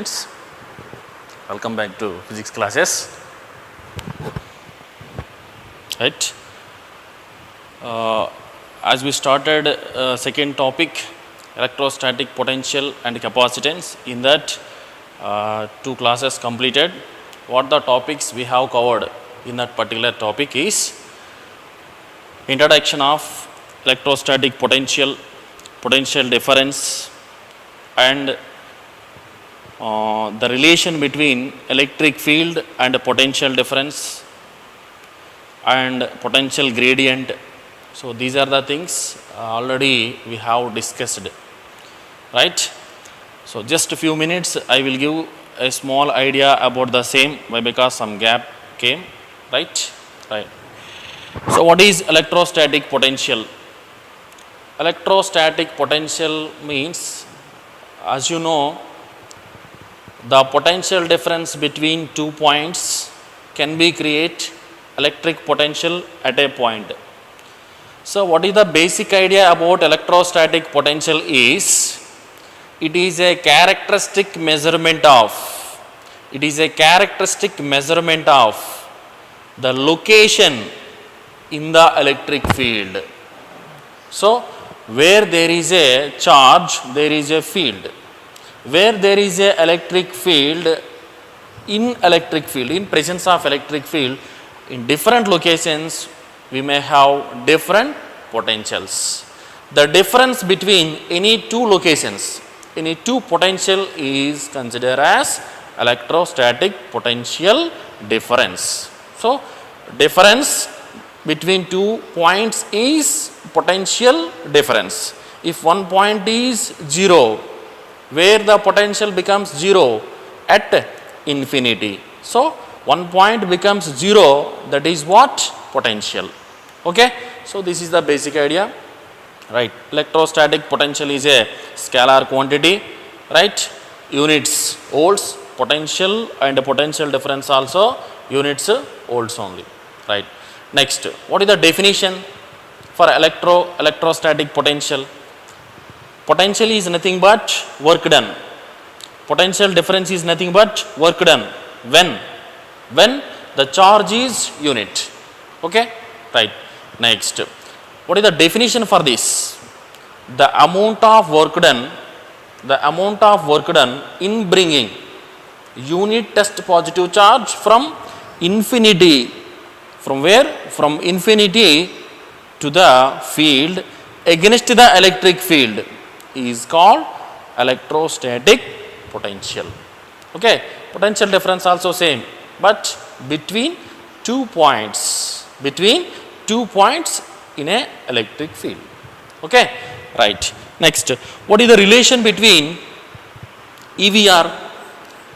Friends, welcome back to physics classes. Right. As we started second topic, electrostatic potential and capacitance. In that, two classes completed. What the topics we have covered in that particular topic is introduction of electrostatic potential, potential difference, and the relation between electric field and potential difference and potential gradient. So, these are the things already we have discussed, right. So, just a few minutes I will give a small idea about the same because some gap came, right. So, what is electrostatic potential? Electrostatic potential means, as you know, the potential difference between 2 points can be create electric potential at a point. So, what is the basic idea about electrostatic potential is, it is a characteristic measurement of the location in the electric field. So, where there is a charge, there is a field. Where there is a electric field, in presence of electric field, in different locations we may have different potentials. The difference between any two locations, any two potential is considered as electrostatic potential difference. So, difference between 2 points is potential difference. If one point is 0, where the potential becomes 0 at infinity. So, one point becomes 0, that is what? Potential. Okay. So, this is the basic idea, right. Electrostatic potential is a scalar quantity, right. Units volts, potential and potential difference also units volts only, right. Next, what is the definition for electrostatic potential? Potential is nothing but work done. Potential difference is nothing but work done. When the charge is unit. Okay, right. Next, what is the definition for this? The amount of work done in bringing unit test positive charge from infinity. From where? From infinity to the field against the electric field is called electrostatic potential. Okay, potential difference also same, but between 2 points, in a electric field. Okay, right. Next, what is the relation between EVR?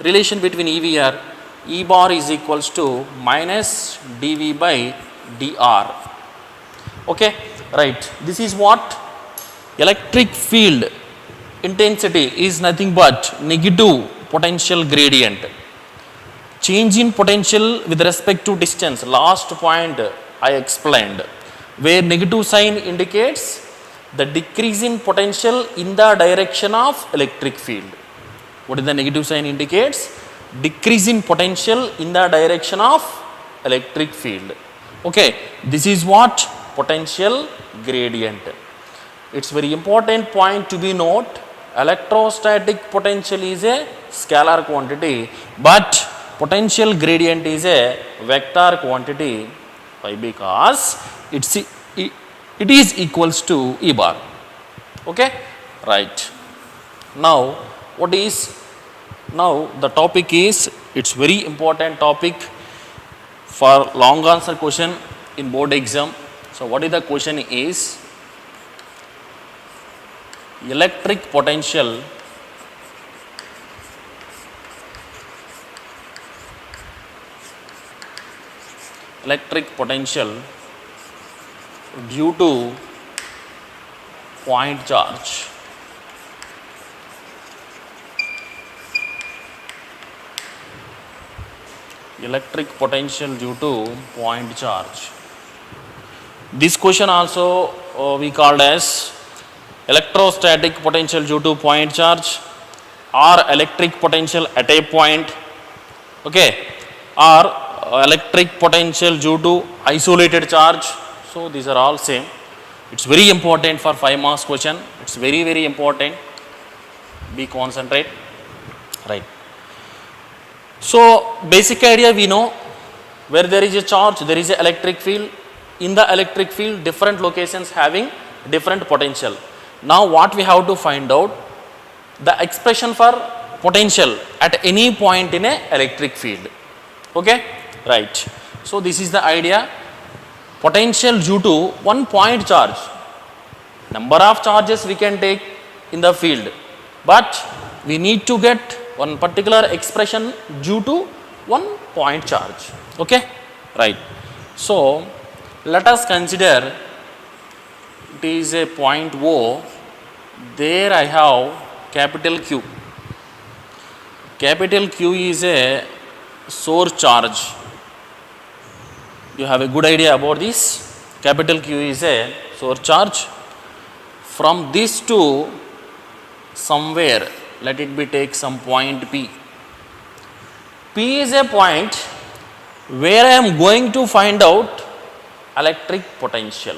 Relation between EVR, E bar is equals to minus dV by dr. Okay, right. This is what? Electric field intensity is nothing but negative potential gradient. Change in potential with respect to distance, last point I explained, where negative sign indicates the decrease in potential in the direction of electric field. What is the negative sign indicates? Decrease in potential in the direction of electric field. Okay, this is what? Potential gradient. It's very important point to be note. Electrostatic potential is a scalar quantity, but potential gradient is a vector quantity. Why? Because it is equals to E bar. Okay, right. Now, the topic is, it's very important topic for long answer question in board exam. So, what is the question is? Electric potential due to point charge. Electric potential due to point charge. This question also we called as electrostatic potential due to point charge, or electric potential at a point, okay, or electric potential due to isolated charge. So these are all same. It's very important for 5 marks question. It's very important. Be concentrate. Right. So basic idea we know, where there is a charge, there is an electric field. In the electric field, different locations having different potential. Now what we have to find out, the expression for potential at any point in a electric field. Okay, right. So this is the idea. Potential due to one point charge. Number of charges we can take in the field, but we need to get one particular expression due to one point charge. Okay, right. So let us consider it is a point O. There I have capital Q. Capital Q is a source charge. You have a good idea about this. Capital Q is a source charge. From this to somewhere, let it be take some point P. P is a point where I am going to find out electric potential.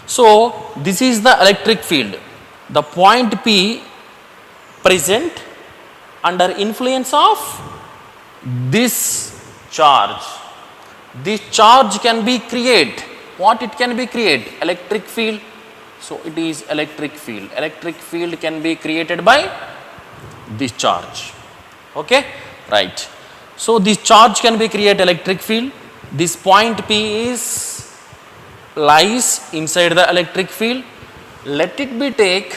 So this is the electric field. The point P present under influence of this charge. This charge can be create. What it can be create? Electric field. So it is electric field. Electric field can be created by this charge. Okay, right. So this charge can be create electric field. This point P is lies inside the electric field. Let it be take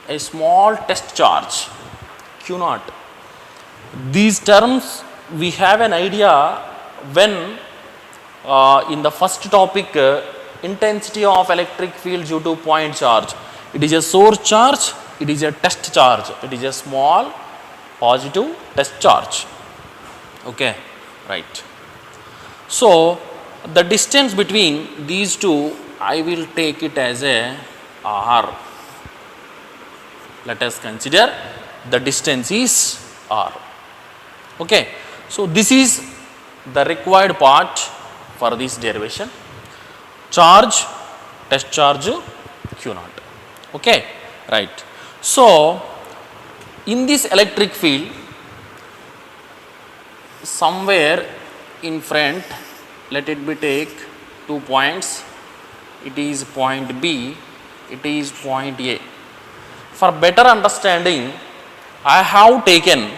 a small test charge Q naught. These terms we have an idea when in the first topic intensity of electric field due to point charge. It is a source charge, it is a test charge, it is a small positive test charge. Okay, right. So the distance between these two, I will take it as a R. Let us consider the distance is R. Okay, so this is the required part for this derivation. Charge, test charge, Q naught. Okay, right. So in this electric field, somewhere in front, let it be take 2 points. It is point B, it is point A. For better understanding, I have taken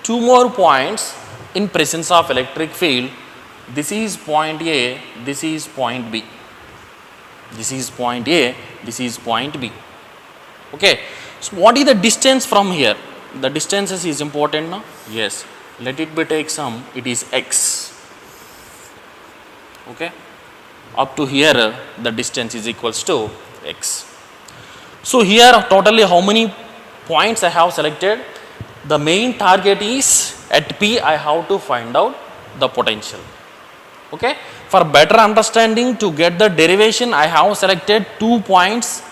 2 more points in presence of electric field. This is point A, this is point B. This is point A, this is point B. Okay. So what is the distance from here? The distances is important now? Yes. Let it be take some, it is X. Okay. Up to here the distance is equals to X. So here totally how many points I have selected? The main target is at P I have to find out the potential. Okay. For better understanding, to get the derivation, I have selected 2 points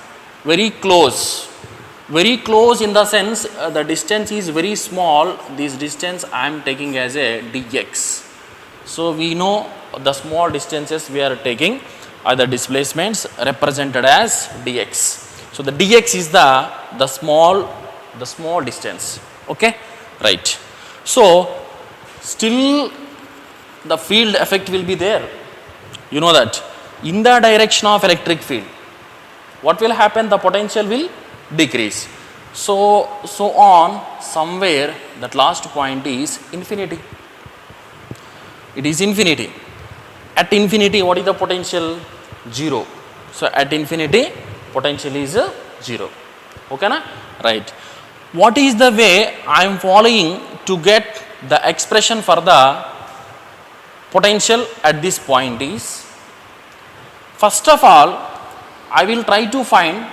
very close. Very close in the sense the distance is very small. This distance I am taking as a dx. So we know the small distances we are taking are the displacements represented as dx. So the dx is the small distance. Okay, right. So still the field effect will be there. You know that in the direction of electric field, what will happen? The potential will decrease. So on somewhere that last point is infinity. It is infinity. At infinity, what is the potential? 0. So at infinity, potential is 0. Okay, na? Right. What is the way I am following to get the expression for the potential at this point is, first of all, I will try to find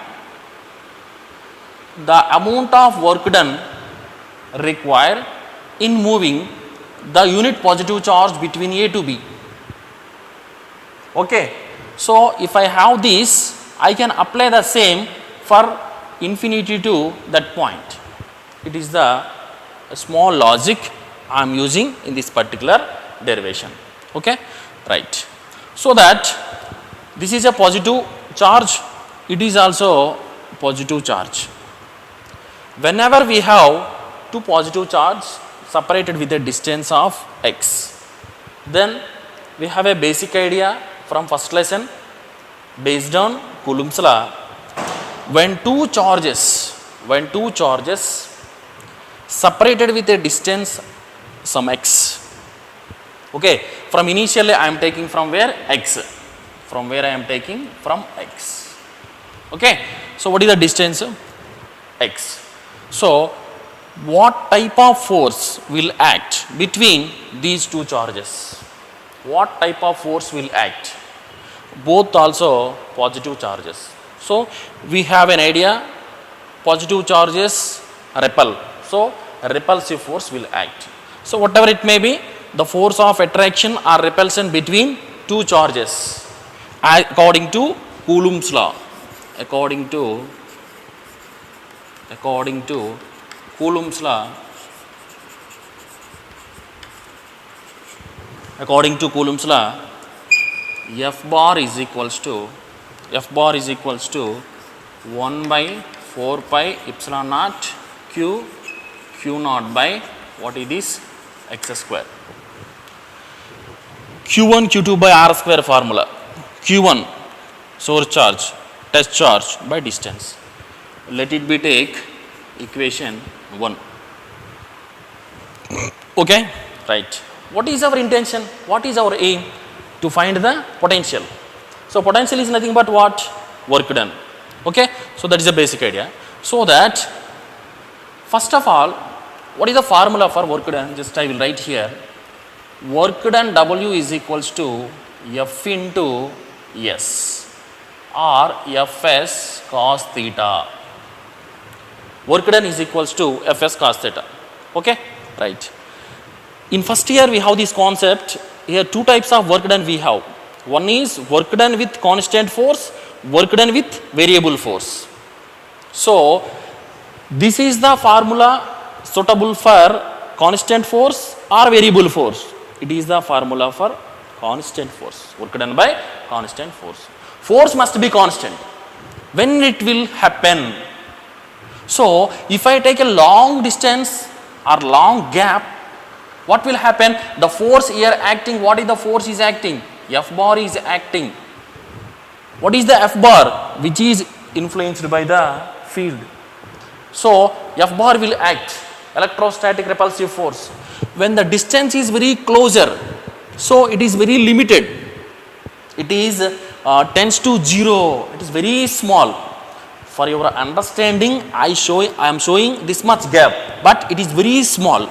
the amount of work done required in moving the unit positive charge between A to B. Okay. So if I have this, I can apply the same for infinity to that point. It is the small logic I am using in this particular derivation. Okay, right. So that this is a positive charge, it is also positive charge. Whenever we have two positive charge separated with a distance of x, then we have a basic idea from first lesson based on Coulomb's law. When two charges separated with a distance some x, okay, from initially I am taking from where x, from x, okay. So what is the distance? X. So what type of force will act between these two charges? What type of force will act? Both also positive charges. So we have an idea, positive charges repel. So repulsive force will act. So whatever it may be, the force of attraction or repulsion between two charges according to Coulomb's law. According to Coulomb's law, F bar is equals to 1 by 4 pi epsilon naught q naught by what it is x square. Q1 Q2 by r square formula. Q1 source charge, test charge by distance. Let it be take equation 1. Okay, right. What is our intention? What is our aim? To find the potential. So potential is nothing but what? Work done. Okay, so that is a basic idea. So that first of all, what is the formula for work done? Just I will write here. Work done W is equals to F into S or Fs cos theta. Work done is equals to Fs cos theta. Okay, right. In first year we have this concept. Here two types of work done we have. One is work done with constant force, work done with variable force. So this is the formula suitable for constant force or variable force. It is the formula for constant force, work done by constant force. Force must be constant. When it will happen? So if I take a long distance or long gap, what will happen? The force here acting, what is the force is acting? F bar is acting. What is the F bar? Which is influenced by the field. So F bar will act, electrostatic repulsive force. When the distance is very closer, so it is very limited. It is tends to 0. It is very small. For your understanding, I am showing this much gap, but it is very small.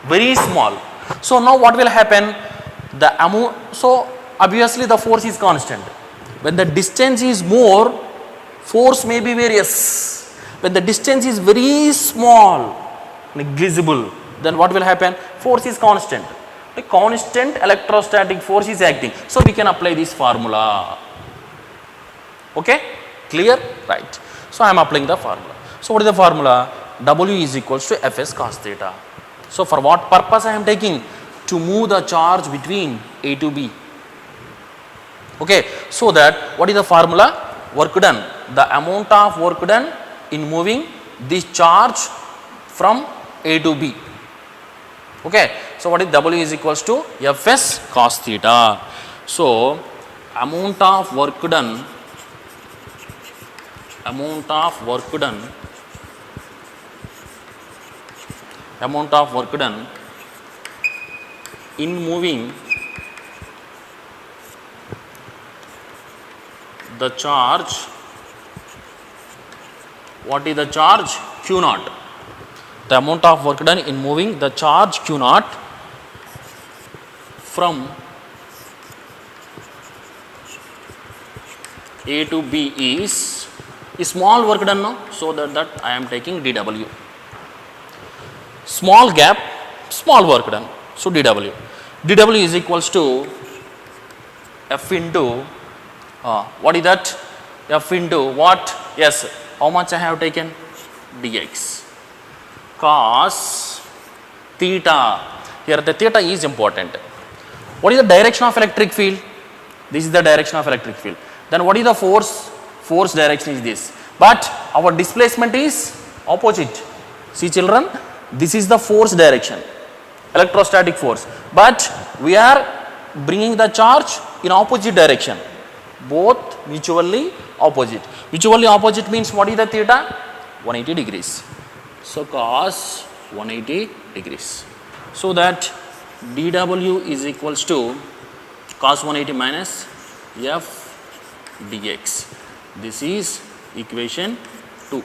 Very small. So now what will happen? So obviously the force is constant. When the distance is more, force may be various. When the distance is very small, negligible, then what will happen? Force is constant. A constant electrostatic force is acting. So we can apply this formula. Okay? Clear? Right. So I am applying the formula. So what is the formula? W is equals to Fs cos theta. So for what purpose I am taking? To move the charge between A to B. Okay. So that what is the formula? Work done. The amount of work done in moving this charge from A to B. Okay. So what is W is equals to Fs cos theta. So amount of work done in moving the charge, what is the charge? Q naught. The amount of work done in moving the charge Q naught from A to B is small work done now, so that I am taking dW. Small gap, small work done, so dW. dW is equals to F into what is that? F into what? Yes, how much I have taken? Dx. Cos theta. Here the theta is important. What is the direction of electric field? This is the direction of electric field. Then what is the force? Force direction is this. But our displacement is opposite. See children, this is the force direction, electrostatic force. But we are bringing the charge in opposite direction. Both mutually opposite. Mutually opposite means what is the theta? 180 degrees. So cos 180 degrees. So that dW is equals to cos 180 minus f dx. This is equation 2.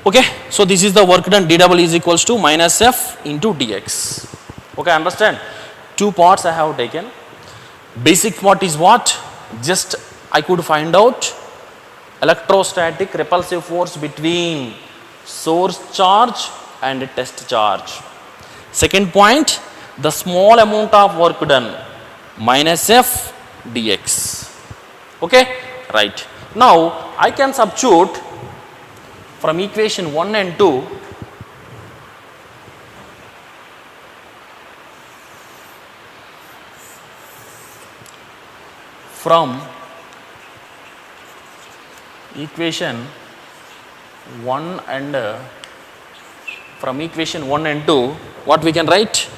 Okay. So this is the work done. dW is equals to minus f into dx. Okay, understand? Two parts I have taken. Basic part is what? Just I could find out electrostatic repulsive force between source charge and test charge. Second point, the small amount of work done, minus f dx. Okay, right. Now I can substitute from equation 1 and 2 from equation 1 and from equation 1 and 2, what we can write?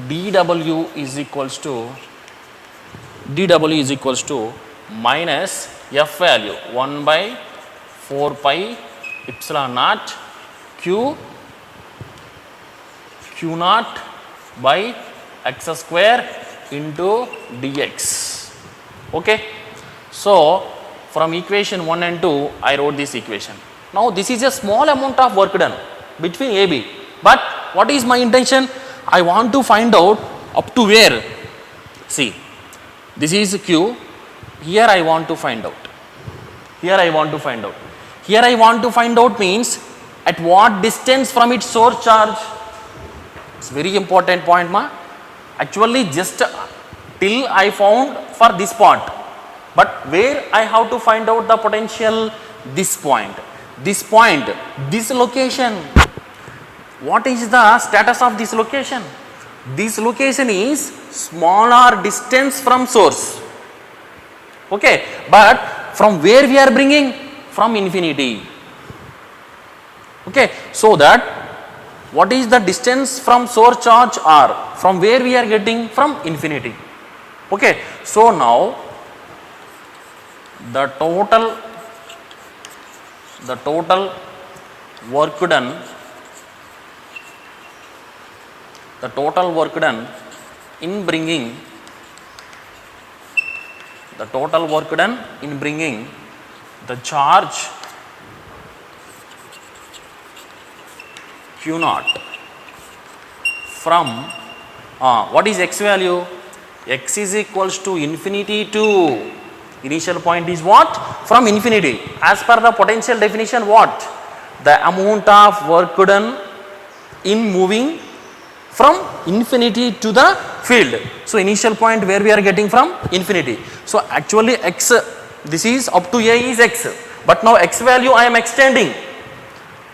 dW is equals to minus f value 1 by 4 pi epsilon naught q naught by x square into dx. Okay. So from equation 1 and 2 I wrote this equation. Now this is a small amount of work done between AB, but what is my intention? I want to find out up to where. See, this is Q, here I want to find out, here I want to find out, here I want to find out means at what distance from its source charge. It's very important point ma. Actually just till I found for this part, but where I have to find out the potential? This point, this location. What is the status of this location? This location is smaller distance from source. Okay, but from where we are bringing? From infinity. Okay, so that what is the distance from source charge R? From where we are getting? From infinity. Okay, so now the total work done, in bringing the charge Q naught from what is x value? X is equals to infinity to initial point is what? From infinity. As per the potential definition, what? The amount of work done in moving from infinity to the field. So initial point where we are getting from infinity. So actually x, this is up to a is x, but now x value I am extending.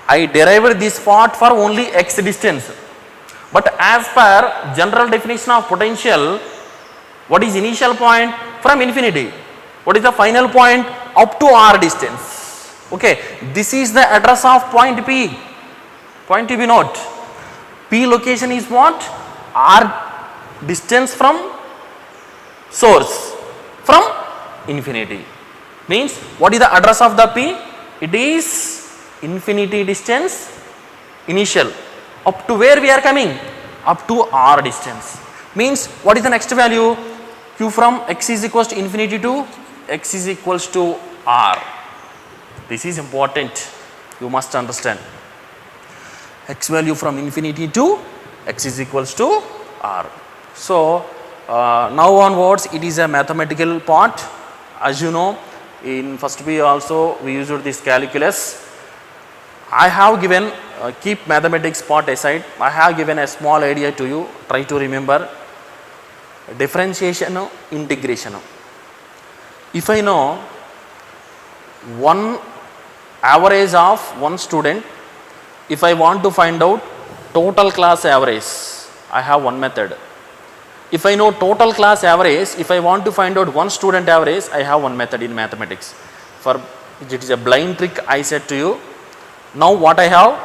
I derived this part for only x distance, but as per general definition of potential, what is initial point? From infinity. What is the final point? Up to r distance. Okay, this is the address of point P. Point to be note. P location is what? R distance from source, from infinity. Means what is the address of the P? It is infinity distance initial. Up to where we are coming? Up to r distance. Means what is the next value? Q from x is equals to infinity to x is equals to r. This is important. You must understand. X value from infinity to x is equals to r. So now onwards it is a mathematical part. As you know, in first B also we used this calculus. I have given, keep mathematics part aside, I have given a small idea to you. Try to remember differentiation, integration. If I know one average of one student. If I want to find out total class average, I have one method. If I know total class average, if I want to find out one student average, I have one method in mathematics. For it is a blind trick I said to you. Now what I have?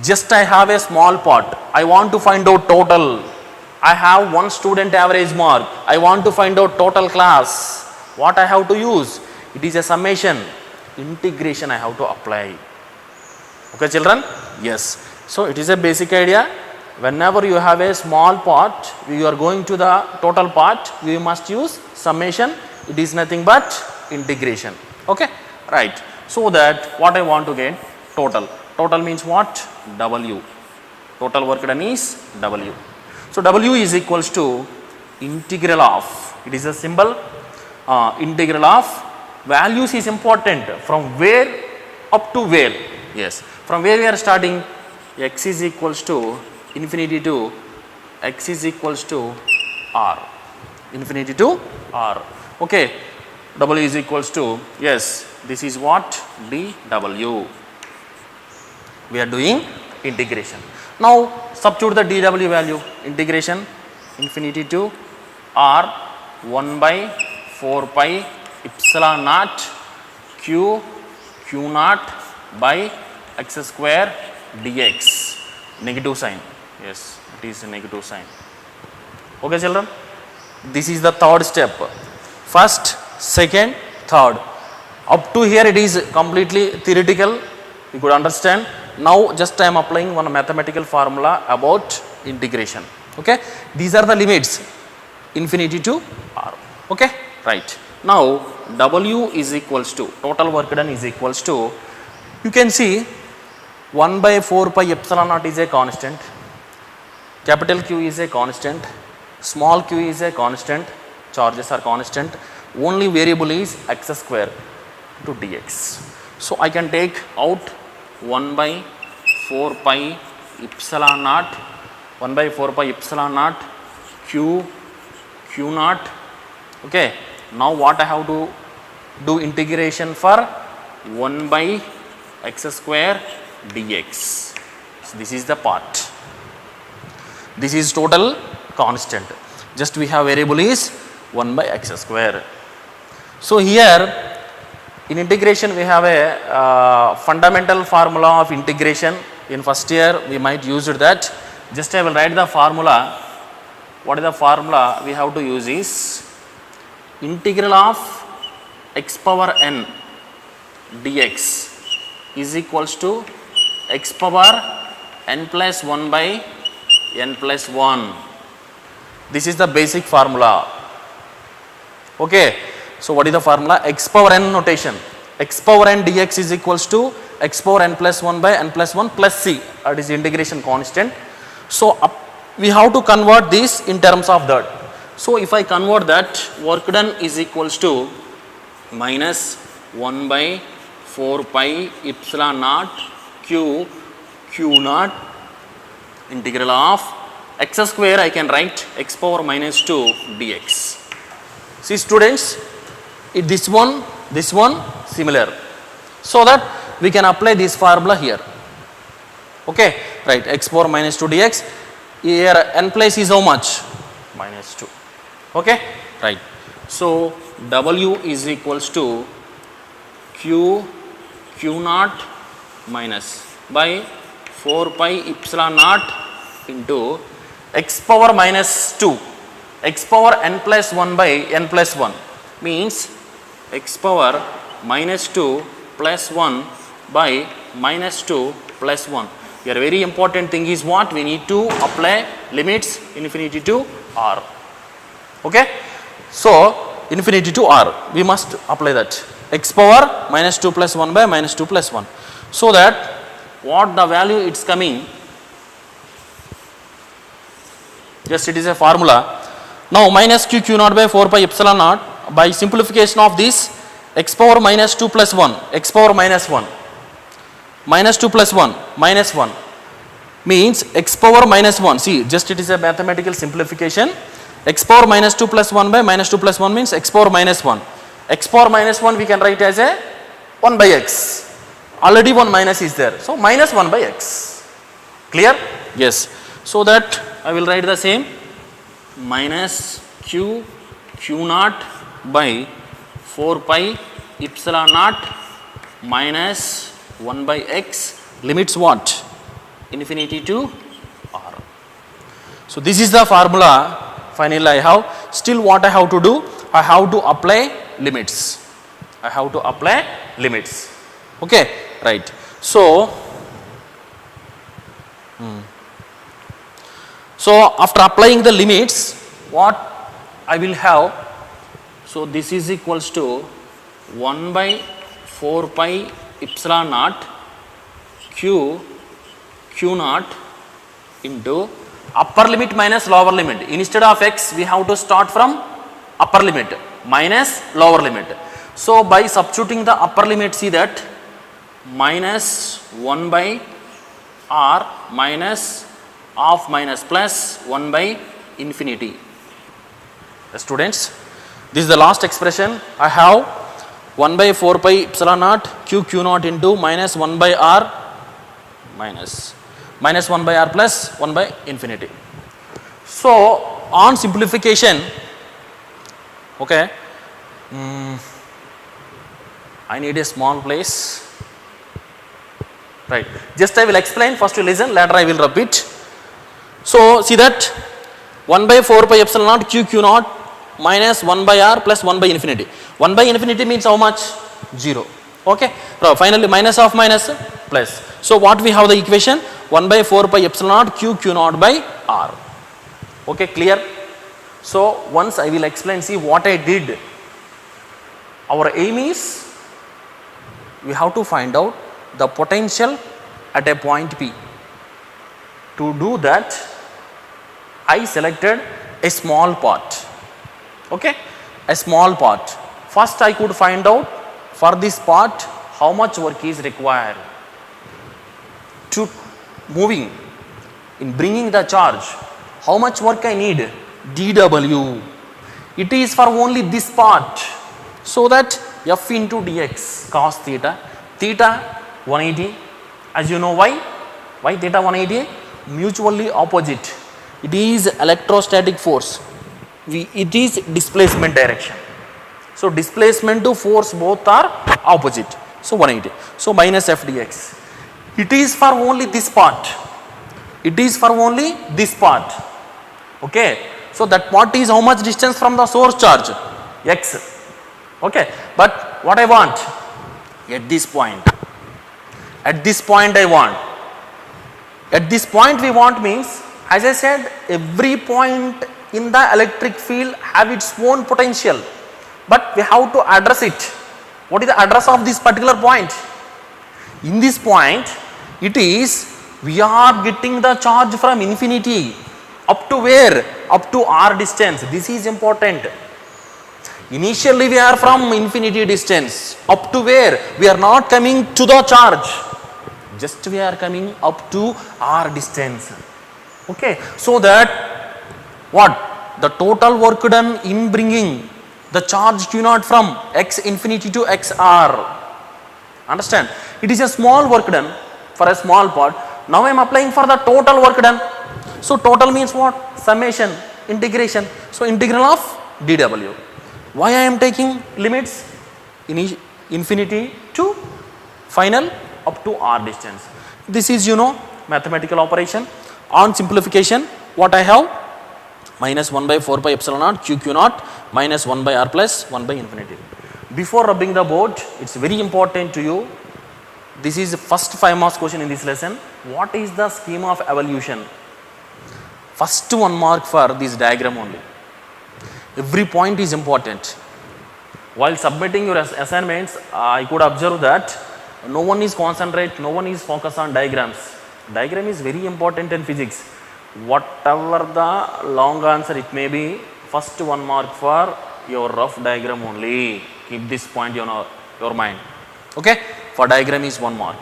Just I have a small part. I want to find out total. I have one student average mark. I want to find out total class. What I have to use? It is a summation. Integration I have to apply. Okay children? Yes. So it is a basic idea. Whenever you have a small part, you are going to the total part, you must use summation. It is nothing but integration. Okay? Right. So that what I want to get? Total. Total means what? W. Total work done is W. So W is equals to integral of, it is a symbol, integral of values is important from where up to where. Yes. From where we are starting? X is equals to infinity to x is equals to r, infinity to r. Okay, w is equals to, yes, this is what? dw. We are doing integration. Now substitute the dw value, integration infinity to r 1 by 4 pi epsilon naught q naught by x square dx, negative sign. Yes, it is a negative sign. Okay children, this is the third step. First, second, third. Up to here it is completely theoretical, you could understand. Now just I am applying one mathematical formula about integration. Okay, these are the limits, infinity to r. Okay, right. Now w is equals to, total work done is equals to, you can see 1 by 4 pi epsilon naught is a constant, capital Q is a constant, small q is a constant, charges are constant, only variable is x square to dx. So I can take out 1 by 4 pi epsilon naught, 1 by 4 pi epsilon naught q naught. Okay, now what I have to do? Integration for 1 by x square dx. So this is the part. This is total constant. Just we have variable is 1 by x square. So here in integration we have a fundamental formula of integration. In first year we might use that. Just I will write the formula. What is the formula we have to use is integral of x power n dx is equals to x power n plus 1 by n plus 1. This is the basic formula. Okay. So what is the formula? X power n notation. X power n dx is equals to x power n plus 1 by n plus 1 plus c. That is integration constant. So we have to convert this in terms of that. So if I convert that, work done is equals to minus 1 by 4 pi epsilon naught q naught integral of x square, I can write x power minus 2 dx. See students, this one similar, so that we can apply this formula here. Okay, right, x power minus 2 dx, here n place is how much? Minus 2. Okay, right. So w is equals to q naught minus by 4 pi epsilon naught into x power minus 2, x power n plus 1 by n plus 1 means x power minus 2 plus 1 by minus 2 plus 1. Here very important thing is what? We need to apply limits infinity to r. Okay. So infinity to r, we must apply that. X power minus 2 plus 1 by minus 2 plus 1. So that what the value it's coming, just it is a formula. Now minus q naught by 4 pi epsilon naught, by simplification of this, x power minus 2 plus 1, x power minus 1, minus 2 plus 1, minus 1 means x power minus 1. See, just it is a mathematical simplification. X power minus 2 plus 1 by minus 2 plus 1 means x power minus 1. X power minus 1 we can write as a 1 by x. Already one minus is there. So minus 1 by x. Clear? Yes. So that I will write the same, minus q naught by 4 pi epsilon naught minus 1 by x, limits what? Infinity to r. So this is the formula. Finally I have, still what I have to do? I have to apply limits. I have to apply limits. Okay, right. So after applying the limits, what I will have? So this is equals to 1 by 4 pi epsilon naught q naught into upper limit minus lower limit. Instead of x, we have to start from upper limit minus lower limit. So by substituting the upper limit, see that minus 1 by r minus half minus plus 1 by infinity. Students, this is the last expression. I have 1 by 4 pi epsilon naught q naught into minus 1 by r minus 1 by r plus 1 by infinity. So on simplification, okay, I need a small place. Right. Just I will explain. First you listen, later I will repeat. So see that 1 by 4 pi epsilon naught q naught minus 1 by r plus 1 by infinity. 1 by infinity means how much? 0. Okay. So finally minus of minus plus. So what we have the equation? 1 by 4 pi epsilon naught q naught by r. Okay, clear? So once I will explain, see what I did. Our aim is we have to find out the potential at a point P. To do that, I selected a small part. Okay, a small part. First I could find out for this part how much work is required to moving in bringing the charge. How much work I need? dW. It is for only this part. So that f into dx cos theta, theta 180. As you know why? Why theta 180? Mutually opposite. It is electrostatic force. It is displacement direction. So displacement to force both are opposite. So 180. So minus f dx. It is for only this part. It is for only this part. Okay. So that part is how much distance from the source charge? X. Okay. But what I want? At this point. At this point I want. At this point we want means, as I said, every point in the electric field have its own potential. But we have to address it. What is the address of this particular point? In this point, it is we are getting the charge from infinity up to where? Up to r distance. This is important. Initially we are from infinity distance up to where? We are not coming to the charge. Just we are coming up to r distance. Okay. So that what? The total work done in bringing the charge q naught from x infinity to xr. Understand? It is a small work done for a small part. Now I am applying for the total work done. So total means what? Summation, integration. So integral of dW. Why I am taking limits? Infinity to final up to r distance. This is, you know, mathematical operation. On simplification, what I have? Minus 1 by 4 pi epsilon naught q naught minus 1 by r plus 1 by infinity. Before rubbing the board, it's very important to you. This is the first 5 marks question in this lesson. What is the scheme of evolution? First 1 mark for this diagram only. Every point is important. While submitting your assignments, I could observe that no one is concentrate, no one is focused on diagrams. Diagram is very important in physics. Whatever the long answer it may be, first 1 mark for your rough diagram only. Keep this point in your mind. Okay? For diagram is 1 mark.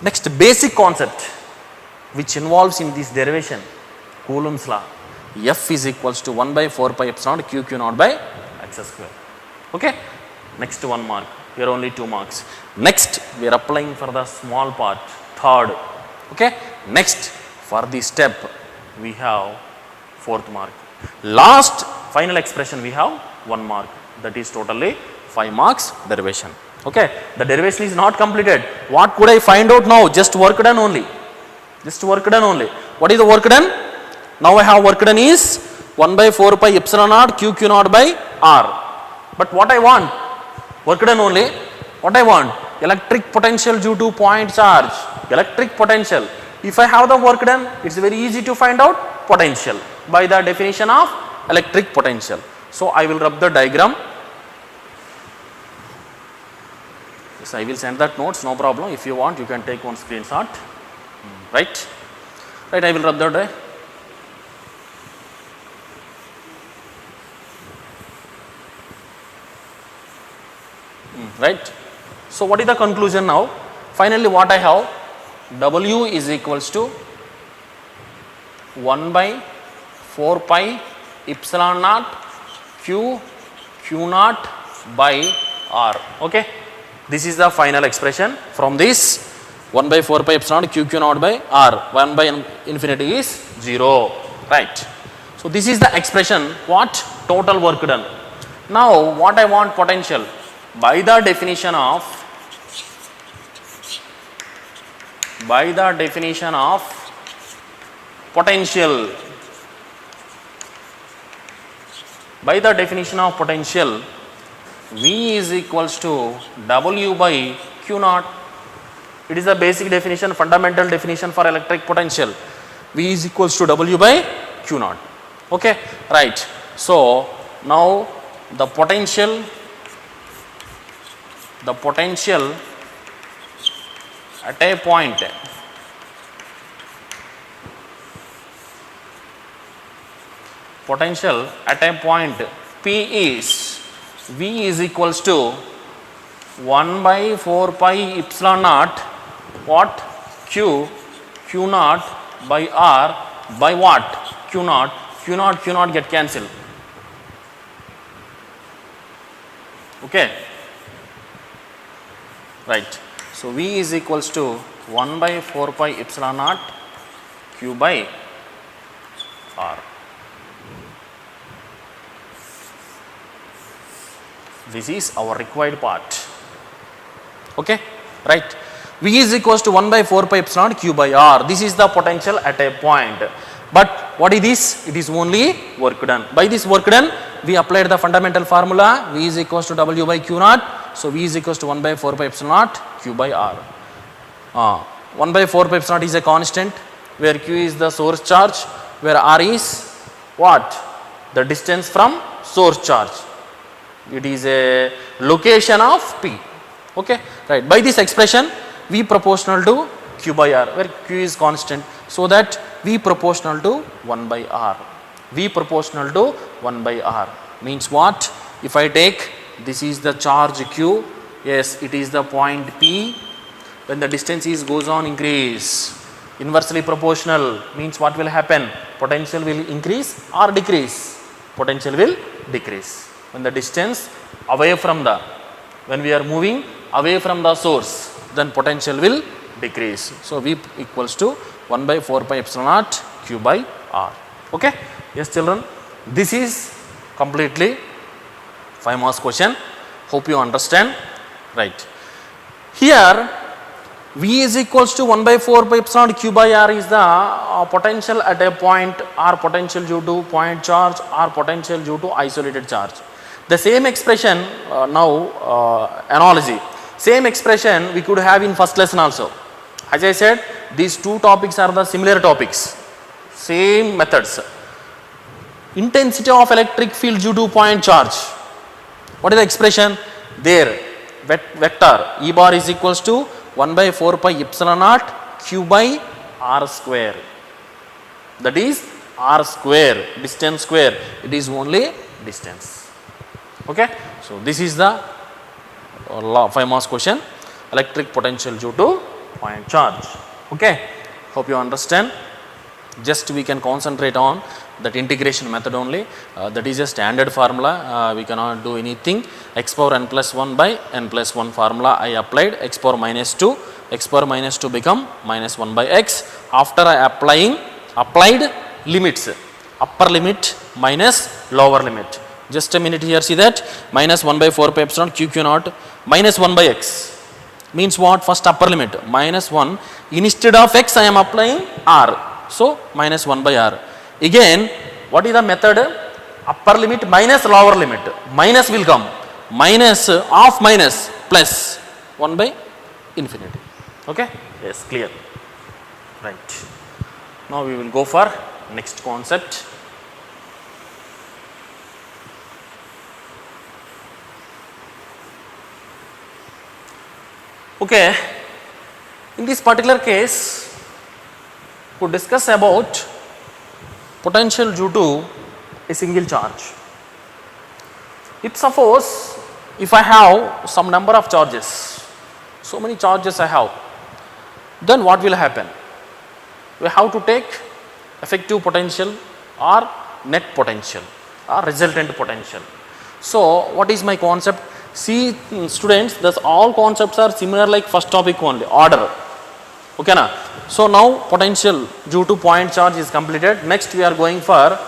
Next, basic concept which involves in this derivation, Coulomb's law. F is equals to 1 by 4 pi epsilon q naught by x square. Okay? Next 1 mark. here only 2 marks. Next, we are applying for the small part, third. Okay. Next, for the step, we have 4th mark. Last final expression, we have 1 mark. That is totally 5 marks derivation. Okay. The derivation is not completed. What could I find out now? Just work done only. Just work done only. What is the work done? Now I have work done is 1 by 4 pi epsilon naught q q naught by r. But what I want? Work done only. What I want? Electric potential due to point charge. Electric potential. If I have the work done, it's very easy to find out potential by the definition of electric potential. So I will rub the diagram. Yes, I will send that notes, no problem. If you want, you can take one screenshot. Right? Right, I will rub the diagram. Right. So what is the conclusion now? Finally what I have? W is equals to 1 by 4 pi epsilon naught q naught by r. Okay. This is the final expression. From this 1 by 4 pi epsilon naught q naught by r. 1 by infinity is 0. Right. So this is the expression. What? Total work done. Now what I want? Potential. By the definition of potential, V is equals to W by Q naught. It is the basic definition, fundamental definition for electric potential. V is equals to W by Q naught. Okay, right. So now the potential at a point P is V is equals to 1 by 4 pi epsilon naught what? Q naught by R by what? Q naught get cancelled. Okay. Right. So V is equals to 1 by 4 pi epsilon naught Q by R. This is our required part. Okay. Right. V is equals to 1 by 4 pi epsilon naught Q by R. This is the potential at a point. But what is this? It is only work done. By this work done, we applied the fundamental formula. V is equals to W by Q naught. So V is equals to 1 by 4 pi epsilon naught Q by R. 1 by 4 pi epsilon naught is a constant, where Q is the source charge, where R is what? The distance from source charge. It is a location of P. Okay, right. By this expression, V proportional to Q by R, where Q is constant, so that V proportional to 1 by R. V proportional to 1 by R means what? If I take this is the charge Q, yes, it is the point P. When the distance is goes on increase, inversely proportional means what will happen? Potential will increase or decrease? Potential will decrease. When the distance away from the, when we are moving away from the source, then potential will decrease. So V equals to 1 by 4 pi epsilon naught Q by R. Okay. Yes children, this is completely 5 marks question. Hope you understand. Right. Here V is equals to 1 by 4 pi epsilon Q by R is the potential at a point, or potential due to point charge, or potential due to isolated charge. The same expression analogy, same expression we could have in first lesson also. As I said, these two topics are the similar topics, same methods. Intensity of electric field due to point charge. What is the expression? There, vector E bar is equals to 1 by 4 pi epsilon naught Q by R square. That is R square, distance square. It is only distance. Okay. So this is the 5 marks question. Electric potential due to point charge. Okay. Hope you understand. Just we can concentrate on that integration method only. That is a standard formula. We cannot do anything. X power n plus 1 by n plus 1 formula I applied. X power minus 2. X power minus 2 become minus 1 by x. After I applied limits. Upper limit minus lower limit. Just a minute here, see that minus 1 by 4 pi epsilon q q naught minus 1 by x means what? First upper limit minus 1, instead of x I am applying r, so minus 1 by r. Again what is the method? Upper limit minus lower limit, minus will come, minus of minus plus 1 by infinity. Okay, yes, clear, right. Now we will go for next concept. Okay, in this particular case, we discuss about potential due to a single charge. If suppose if I have some number of charges, so many charges I have, then what will happen? We have to take effective potential or net potential or resultant potential. So what is my concept? See students, thus all concepts are similar like first topic only, order. Okay na? So now potential due to point charge is completed. Next we are going for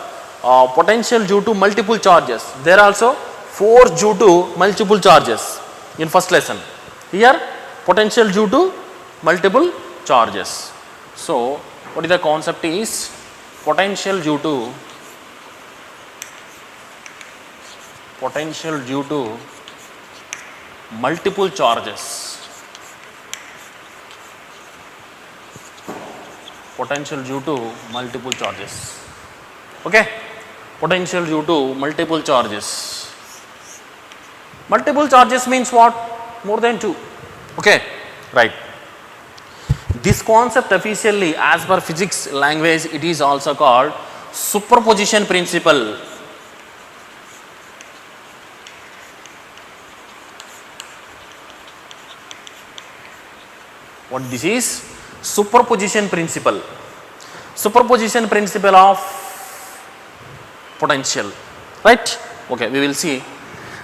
potential due to multiple charges. There also force due to multiple charges in first lesson. Here potential due to multiple charges. So what is the concept is potential due to multiple charges. Potential due to multiple charges. Okay, potential due to multiple charges. Multiple charges means what? More than 2. Okay, right. This concept officially as per physics language it is also called superposition principle. What this is? Superposition principle. Superposition principle of potential, right? Okay, we will see.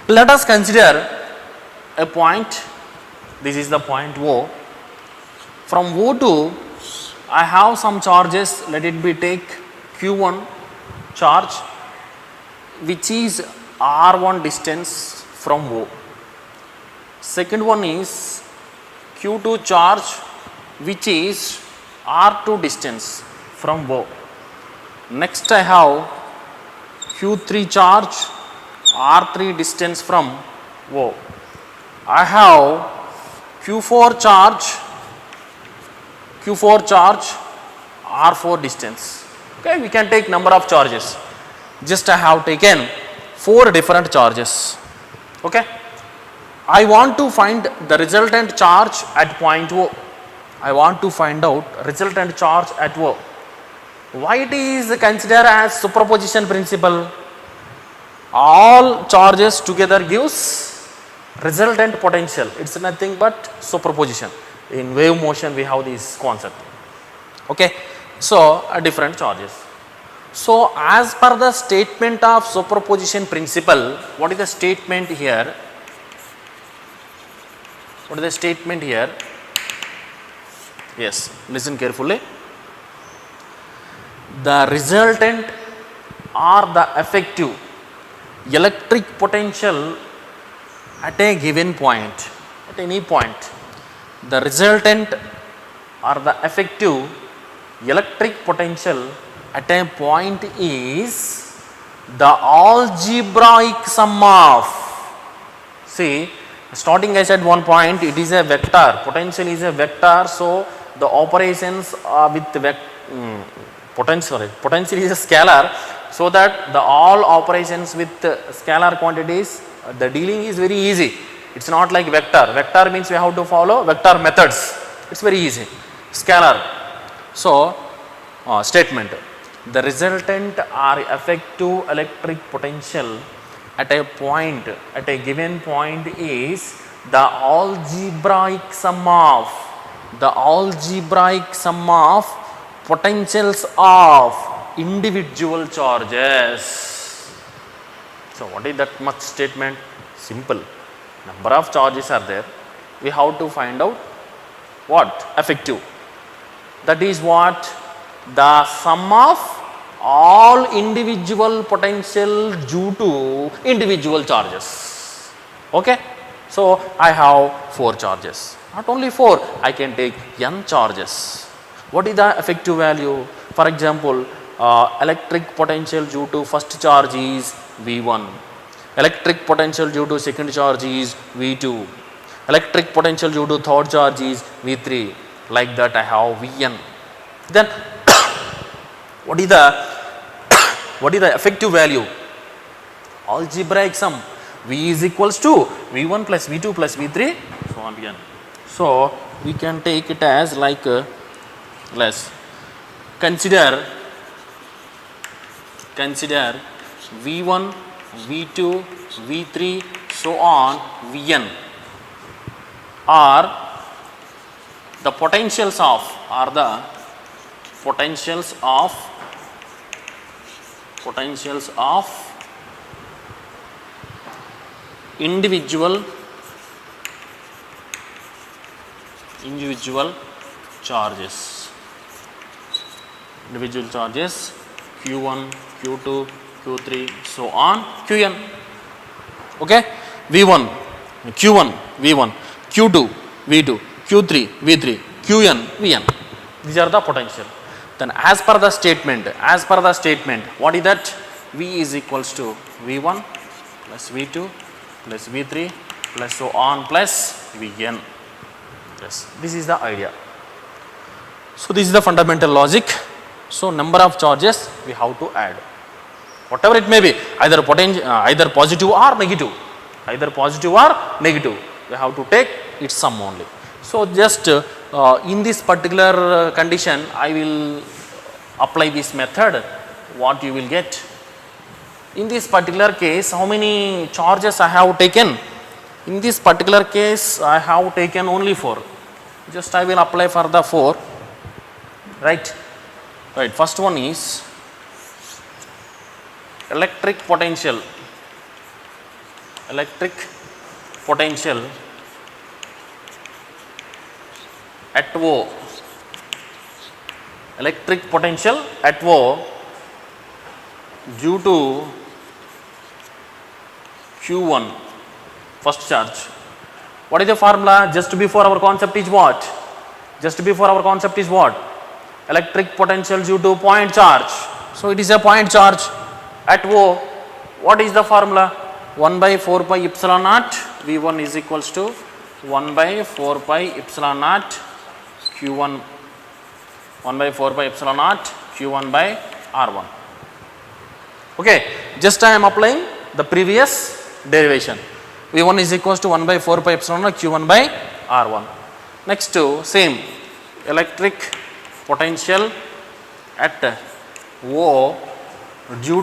Let us consider a point. This is the point O. From O to I have some charges, let it be take Q1 charge which is R1 distance from O. Second one is Q2 charge which is R2 distance from O. Next I have Q3 charge R3 distance from O. I have Q4 charge R4 distance. Okay, we can take number of charges. Just I have taken 4 different charges. Okay. I want to find the resultant charge at point O. I want to find out resultant charge at O. Why it is considered as superposition principle? All charges together gives resultant potential. It's nothing but superposition. In wave motion we have this concept. Okay. So different charges. So as per the statement of superposition principle, what is the statement here? What is the statement here? Yes, listen carefully. The resultant or the effective electric potential at a given point, at any point, the resultant or the effective electric potential at a point is the algebraic sum of, see, starting I said one point, it is a vector, potential is a vector, so the operations with potential is a scalar, so that the all operations with scalar quantities, the dealing is very easy. It's not like vector. Vector means we have to follow vector methods. It's very easy. Scalar. So statement, the resultant or effective electric potential at a point, at a given point is the algebraic sum of potentials of individual charges. So what is that much statement? Simple. Number of charges are there. We have to find out what? Effective. That is what? The sum of all individual potential due to individual charges. Okay. So I have 4 charges. Not only 4, I can take n charges. What is the effective value? For example, electric potential due to first charge is V1. Electric potential due to second charge is V2. Electric potential due to third charge is V3. Like that I have Vn. Then what is the effective value? Algebraic sum. V is equals to V1 plus V2 plus V3 so on Vn. So we can take it as like let's consider V1, V2, V3 so on Vn are the potentials of individual charges. Individual charges Q1, Q2, Q3 so on Qn. Okay. V1, Q1, V1, Q2, V2, Q3, V3, Qn, Vn. These are the potential. Then as per the statement, what is that? V is equals to V1 plus V2 plus V3 plus so on plus Vn. Yes, this is the idea. So this is the fundamental logic. So number of charges we have to add. Whatever it may be, either positive or negative. We have to take its sum only. So just in this particular condition, I will apply this method. What you will get? In this particular case, how many charges I have taken? In this particular case, I have taken only 4. Just I will apply for the 4. Right. First one is electric potential at O. Electric potential at O due to Q1 first charge. What is the formula? Just before our concept is what? Electric potential due to point charge. So it is a point charge at O. What is the formula? 1 by 4 pi epsilon naught V1 is equals to 1 by 4 pi epsilon naught Q1 1 by 4 pi epsilon naught Q1 by R1. Okay, just I am applying the previous derivation. V1 is equals to 1 by 4 pi epsilon naught Q1 by R1. Next to same electric potential at O due